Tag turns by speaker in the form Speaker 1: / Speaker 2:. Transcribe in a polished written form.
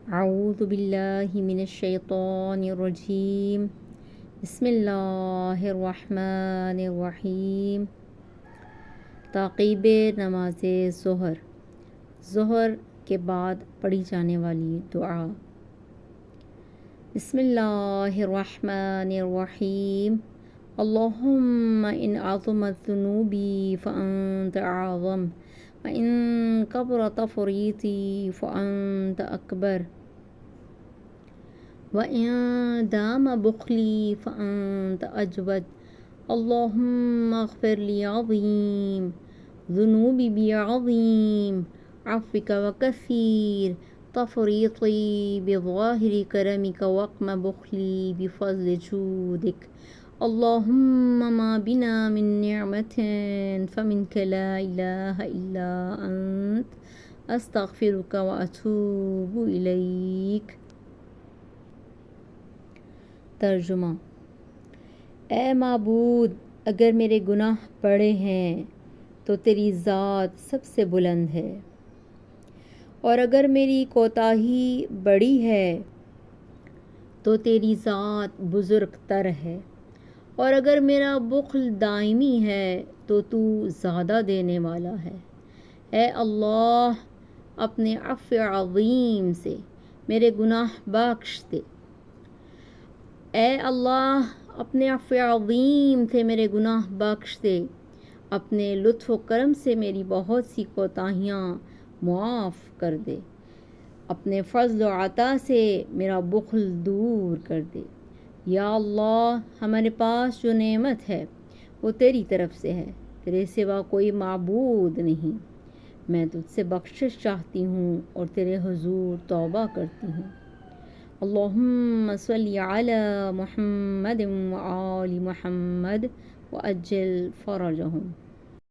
Speaker 1: اعوذ باللہ من الشیطان الرجیم بسم اللہ الرحمن الرحیم۔ تعقیب نماز ظہر کے بعد پڑھی جانے والی دعا۔ بسم اللہ الرحمن الرحیم۔ اللہم ان عظمت ذنوبی فانت اعظم وان کبر تفریطی فانت اکبر وَإِن دام بخلی فأنت أجود۔ اللهم اغفر لي عظيم ذنوبي بعظيم عفوك وكثير تفريطي بظاهر كرمك وقم بخلي بفضل جودك۔ اللهم ما بنا من نعمة فمنك لا إله إلا أنت أستغفرك وأتوب إليك۔ ترجمہ: اے معبود، اگر میرے گناہ بڑے ہیں تو تیری ذات سب سے بلند ہے، اور اگر میری کوتاہی بڑی ہے تو تیری ذات بزرگ تر ہے، اور اگر میرا بخل دائمی ہے تو تو زیادہ دینے والا ہے۔ اے اللہ، اپنے عفو عظیم سے میرے گناہ بخش دے۔ اے اللہ، اپنے عفو عظیم سے میرے گناہ بخش دے۔ اپنے لطف و کرم سے میری بہت سی کوتاہیاں معاف کر دے۔ اپنے فضل و عطا سے میرا بخل دور کر دے۔ یا اللہ، ہمارے پاس جو نعمت ہے وہ تیری طرف سے ہے، تیرے سوا کوئی معبود نہیں۔ میں تجھ سے بخشش چاہتی ہوں اور تیرے حضور توبہ کرتی ہوں۔ اللہم صلی علی محمد وآل محمد وعجل فرجہم۔